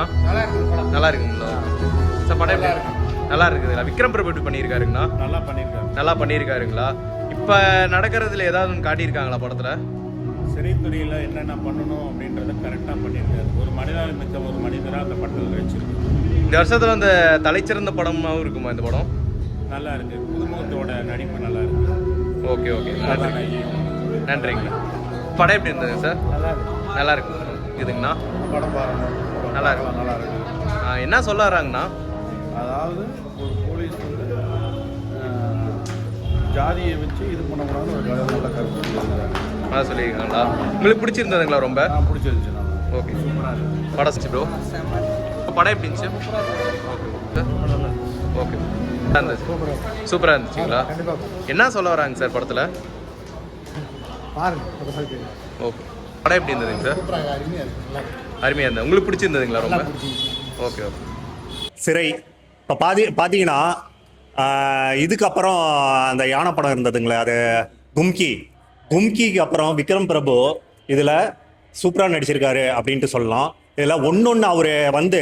இருக்குங்கண்ணா? நல்லா இருக்குங்களா சார்? படம் எப்படி இருக்கு? நல்லா இருக்குதுங்களா? விக்ரம் பிரபு எப்படி பண்ணியிருக்காருங்கண்ணா? நல்லா பண்ணியிருக்காருங்களா? இப்போ நடக்கிறதுல ஏதாவது ஒன்று காட்டியிருக்காங்களா படத்தில்? சிறைத்துறையில் என்னென்ன பண்ணணும் அப்படின்றத கரெக்டாக பண்ணியிருக்காரு. ஒரு மனிதன் மிக்க ஒரு மனிதராக அந்த படத்தில் வச்சிருக்கு. இந்த வருஷத்தில் அந்த தலைச்சிறந்த படமாகவும் இருக்குமா இந்த படம்? நல்லா இருக்கு. புதுமுகத்தோட நடிப்பு நல்லா இருக்கு. ஓகே ஓகே, நன்றிங்க. படம் எப்படி இருந்தது சார்? நல்லா இருக்கு இதுங்கண்ணா. படம் பாருங்க, நல்லா இருக்கு. நல்லா இருக்கு. என்ன சொல்ல வராங்கண்ணா? அதாவது ஒரு போலீஸ் வந்து ஜாதியை வச்சு இது பண்ணக்கூடாதுன்னு ஒரு நல்ல கருத்து சொல்லியிருக்காங்க. அதான் சொல்லியிருக்காங்களா? உங்களுக்கு பிடிச்சிருந்ததுங்களா? ரொம்ப பிடிச்சிருந்துச்சு. ஓகே, படம் ப்ரோ. படம் எப்படி இருந்துச்சு? ஓகே, சூப்பராக இருந்துச்சுங்களா? என்ன சொல்ல வராங்க சார் படத்தில்? ஓகே, படம் எப்படி இருந்ததுங்க சார்? அருமையாக இருந்தது. உங்களுக்கு பிடிச்சிருந்ததுங்களா? ரொம்ப ஓகே ஓகே. சிறை இப்போ பார்த்தீங்கன்னா இதுக்கப்புறம் அந்த யானை படம் இருந்ததுங்களே, அது கும்கிக்கு அப்புறம் விக்ரம் பிரபு இதில் சூப்பராக நடிச்சிருக்காரு அப்படின்ட்டு சொல்லலாம். இதில் ஒன்று அவர் வந்து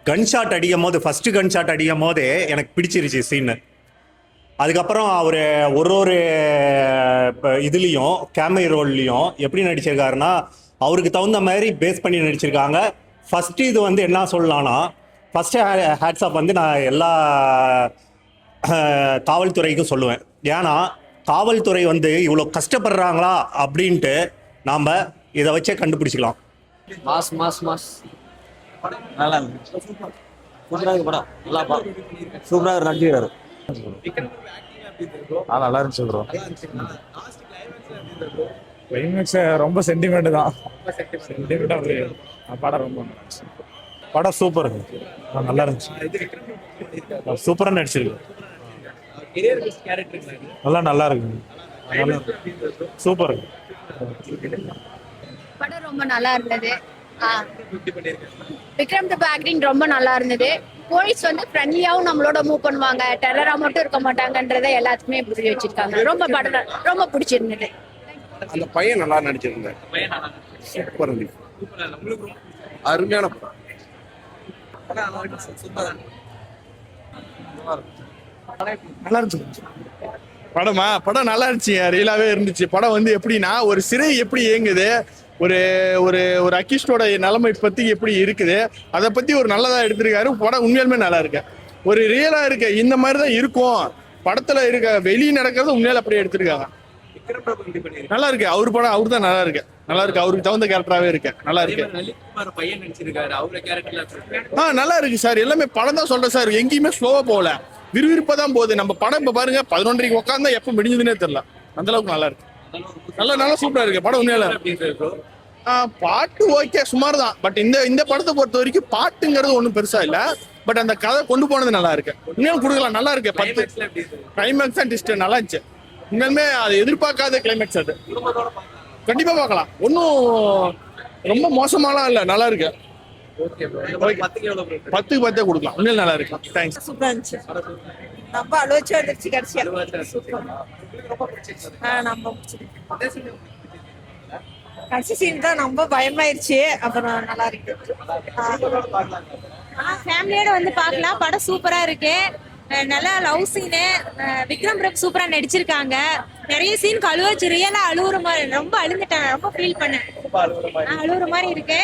கன்ஷாட் அடிக்கும் போது, ஃபஸ்ட்டு கன்ஷாட் அடிக்கும் போதே எனக்கு பிடிச்சிருச்சு சீனு. அதுக்கப்புறம் அவர் ஒரு இதுலேயும் கேமரா ரோல்லையும் எப்படி நடிச்சிருக்காருன்னா அவருக்கு தகுந்த மாதிரி பேஸ் பண்ணி நடிச்சிருக்காங்க. ஃபஸ்ட்டு இது வந்து என்ன சொல்லலாம்னா, ஃபஸ்ட்டு ஹேட்ஸ்அப் வந்து நான் எல்லா காவல்துறைக்கும் சொல்லுவேன். ஏன்னா காவல்துறை வந்து இவ்வளோ கஷ்டப்படுறாங்களா அப்படின்ட்டு நாம் இதை வச்சே கண்டுபிடிச்சிக்கலாம். மாஸ் மாஸ் மாஸ் நல்லா இருக்கு. சூப்பராக இருக்கு படம். நல்லா சூப்பராக நடிச்சிருக்காரு. நல்லா இருந்துச்சு ப்ரோ. கிளைமேக்ஸ் ரொம்ப சென்டிமெண்ட் தான். படம் ரொம்ப படம் சூப்பர் இருக்கு. நல்லா இருந்துச்சு. சூப்பராக நடிச்சிருக்கு. நல்லா இருக்கு. சூப்பர் இருக்கு. படம் ரொம்ப நல்லா இருந்தது. விக்ரம் பிரபு ஆக்டிங் ரொம்ப நல்லா இருந்தது. போலீஸ் வந்து ஃப்ரெண்ட்லியாவும் நம்மளோட மூவ் பண்ணுவாங்க, டெரரா மட்டும் இருக்க மாட்டாங்கன்றதை எல்லாத்துக்குமே புரிய வச்சிருக்காங்க. ரொம்ப படம் ரொம்ப பிடிச்சிருந்தது. அந்த பையன் நல்லா நடிச்சிருந்தார். சூப்பர் இருந்துச்சு. அருமையான படம். நல்லா இருந்துச்சு. படம் நல்லா இருந்துச்சு. ரியலாவே இருந்துச்சு. படம் வந்து எப்படின்னா, ஒரு சிறை எப்படி இயங்குது, ஒரு ஒரு ஒரு அக்கிஸ்டோட நிலைமை பத்தி எப்படி இருக்குது, அதை பத்தி ஒரு நல்லதா எடுத்திருக்காரு. படம் உண்மையாலுமே நல்லா இருக்கு. ஒரு ரியலா இருக்கு. இந்த மாதிரி தான் இருக்கும் படத்துல இருக்க. வெளியே நடக்கிறது உண்மையில அப்படியே எடுத்திருக்காங்க. நல்லா இருக்கு. அவர் படம் அவர் தான் நல்லா இருக்கு. அவருக்கு தகுந்த கேரக்டராகவே இருக்கு. நல்லா இருக்கு. நல்லா இருக்கு சார். எல்லாமே படம் தான் சொல்றேன் சார். எங்கேயுமே ஸ்லோவா போகல, விறுவிறுப்பா தான் போகுது. நம்ம படம் இப்ப பாருங்க 11:30 உட்காந்தா எப்ப முடிஞ்சதுன்னே தெரியல. அந்த அளவுக்கு நல்லா இருக்கு. நல்லா சூப்பரா இருக்கு படம். உண்மையில பாட்டு ஓகே சுமார் தான். பட் இந்த படத்தை பொறுத்த வரைக்கும் பாட்டுங்கிறது ஒன்றும் பெருசா இல்ல. பட் அந்த கதை கொண்டு போனது நல்லா இருக்கு. உண்மையிலும் கொடுக்கலாம். நல்லா இருக்கு. 10 கிளைமேக்ஸ் தான் டிஸ்ட் நல்லா இருந்துச்சு. உண்மையுமே அது எதிர்பார்க்காத கிளைமேக்ஸ். அது கண்டிப்பா பார்க்கலாம். ஒன்றும் ரொம்ப மோசமாலாம் இல்ல. நல்லா இருக்கு. 10க்கு 10 கொடுக்கலாம். உண்மையில நல்லா இருக்கு. தேங்க்ஸ். சூப்பரா இருந்துச்சு. ரொம்ப அலோச்சு வந்துருச்சு கடைசியா. ரொம்ப பிடிச்சிருக்கு. கடைசி சீன் தான் ரொம்ப பயமாயிருச்சு. அப்புறம் நல்லா இருக்கு. ஃபேமிலியோட வந்து பார்க்கலாம். படம் சூப்பரா இருக்கு. நல்லா லவ் சீனு. விக்ரம் பிரபு சூப்பரா நடிச்சிருக்காங்க. நிறைய சீன் கழுவச்சு. ரியலா அழுவுற மாதிரி ரொம்ப அழுந்துட்டேன். ரொம்ப ஃபீல் பண்ணேன். அழுவுற மாதிரி இருக்கு.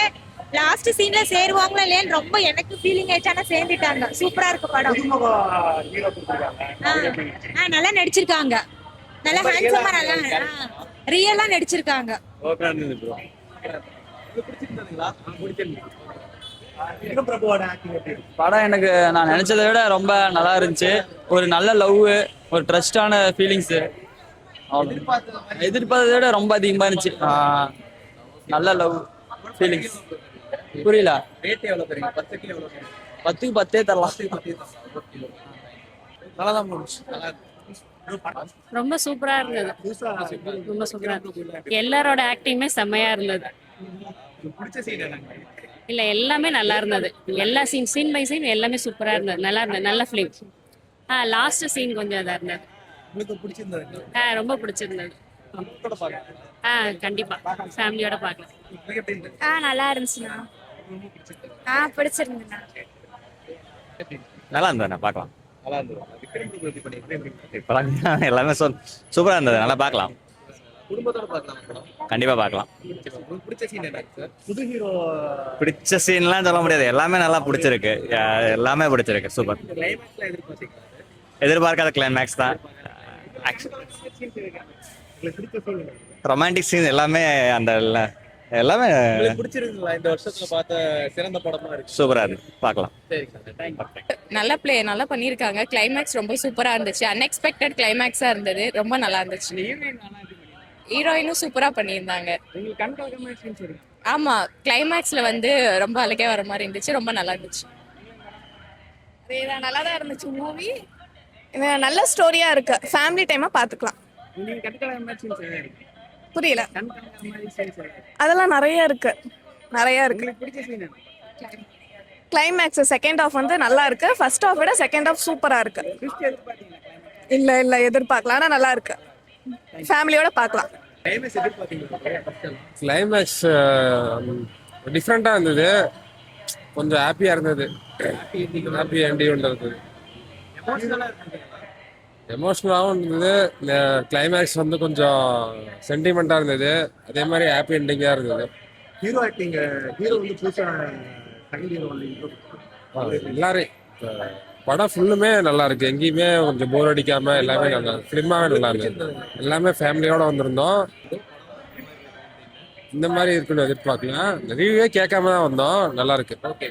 லாஸ்ட் சீன்ல சேருவாங்களா இல்லையான்னு ரொம்ப எனக்கு ஃபீலிங் ஆயிடுச்சு. ஆனா சேர்ந்துட்டாங்க. சூப்பரா இருக்கு படம். நல்லா நடிச்சிருக்காங்க. நல்லா ஹேண்ட்ஸமா நல்லா ரியலா நடிச்சிருக்காங்க. படம் எனக்கு நான் நினைச்சதை விட ரொம்ப நல்லா இருந்துச்சு. ஒரு நல்ல லவ், ஒரு ட்ரஸ்டான ஃபீலிங்ஸ். எதிர்பார்த்ததை விட ரொம்ப அதிகமா இருந்துச்சு. நல்ல லவ் ஃபீலிங்ஸ். புரியல. 10க்கு 10 தரலாம். நல்லாதான் போச்சு. ரொம்ப சூப்பரா இருந்தது. ரொம்ப சூப்பரா. எல்லாரோட ஆக்டிங்குமே செம்மையா இருந்தது. இல்ல எல்லாமே நல்லா இருந்தது. எல்லா சீன் பை சீன் எல்லாமே சூப்பரா இருந்தது. நல்லா இருந்தது. நல்ல ஃபிலிம். லாஸ்ட் சீன் கொஞ்சம் இதா இருந்தது. ரொம்ப பிடிச்சிருந்தது. கண்டிப்பா ஃபேமிலியோட பார்க்கலாம். நல்லா இருந்துச்சுண்ணா. பிடிச்சிருந்தேண்ணா. நல்லா இருந்ததுண்ணா, பார்க்கலாம். நல்லா இருந்தது. விக்ரம் பிரபு எப்படி பண்ணியிருக்காரு? இப்போலாம் எல்லாமே சூப்பராக இருந்தது, நல்லா பார்க்கலாம். குடும்பத்தோட பார்க்கலாம் படம். கண்டிப்பாக பார்க்கலாம். உங்களுக்கு பிடிச்ச சீன் என்ன சார்? பிடிச்ச சீன்லாம் சொல்ல முடியாது, எல்லாமே நல்லா பிடிச்சிருக்கு. எல்லாமே பிடிச்சிருக்கு, சூப்பர். கிளைமேக்ஸ்ல எதிர்பார்த்தீங்களா? எதிர்பார்க்காத கிளைமேக்ஸ் தான். ரொமான்டிக் சீன் எல்லாமே எல்லாமே உங்களுக்கு பிடிச்சிருக்குங்களா? இந்த வருஷத்துல பார்த்த சிறந்த படமா இருக்கு. சூப்பராக இருக்கு, பார்க்கலாம். சரி சார், தேங்க்யூ. நல்லா பண்ணியிருக்காங்க. கிளைமேக்ஸ் ரொம்ப சூப்பராக இருந்துச்சு. அன்எக்ஸ்பெக்டட் கிளைமேக்ஸாக இருந்தது. ரொம்ப நல்லா இருந்துச்சு. ஹீரோயினும் சூப்பராக பண்ணியிருந்தாங்க. உங்களுக்கு கண் கலக்கமான சீன் சொல்லுங்க. ஆமாம், கிளைமேக்ஸில் வந்து ரொம்ப அழகே வர மாதிரி இருந்துச்சு. ரொம்ப நல்லா இருந்துச்சு. நல்லா தான் இருந்துச்சு மூவி. நல்ல ஸ்டோரியா இருக்கு. ஃபேமிலி டைமா பாத்துக்கலாம். நீங்க கண் கலக்கமான சீன் சொல்லுங்க. புரியல. கண் கலக்கமான சீன் சொல்லுங்க. அதெல்லாம் நிறைய இருக்கு. உங்களுக்கு பிடிச்ச சீன் என்ன? கிளைமேக்ஸ் செகண்ட் ஹாஃப் வந்து நல்லா இருக்கு. ஃபர்ஸ்ட் ஹாஃப் விட செகண்ட் ஹாஃப் சூப்பரா இருக்கு. ட்விஸ்ட் எதிர்பார்த்தீங்களா? இல்ல எதிர்பார்க்கலாம். ஆனா நல்லா இருக்கு. ஃபேமிலியோட பார்க்கலாம். கிளைமேக்ஸ் எதிர்பார்த்தீங்களா? கிளைமேக்ஸ் டிஃப்ரெண்ட்டாக இருந்தது, கொஞ்சம் ஹாப்பியாக இருந்தது. ஹாப்பி எண்டிங்ன்றது எமோஷனலா இருக்கு. எமோஷ்னலாகவும் இருந்தது. இந்த கிளைமேக்ஸ் வந்து கொஞ்சம் சென்டிமெண்ட்டாக இருந்தது, அதே மாதிரி ஹாப்பி எண்டிங்காக இருந்தது. ஹீரோ ஆக்டிங், ஹீரோ வந்து புதுசா செகண்ட் ஹீரோ எல்லாரும் படம் ஃபுல்லுமே நல்லா இருக்கு. எங்கேயுமே கொஞ்சம் போர் அடிக்காம எல்லாமே நல்லா ஃபிலிமாவே நல்லா இருக்கு. எல்லாமே ஃபேமிலியோட வந்திருந்தோம். இந்த மாதிரி இருக்குன்னு எதிர்பார்க்கலாம். ரிவ்யூவே கேட்காம தான் வந்தோம். நல்லா இருக்கு. ஓகே.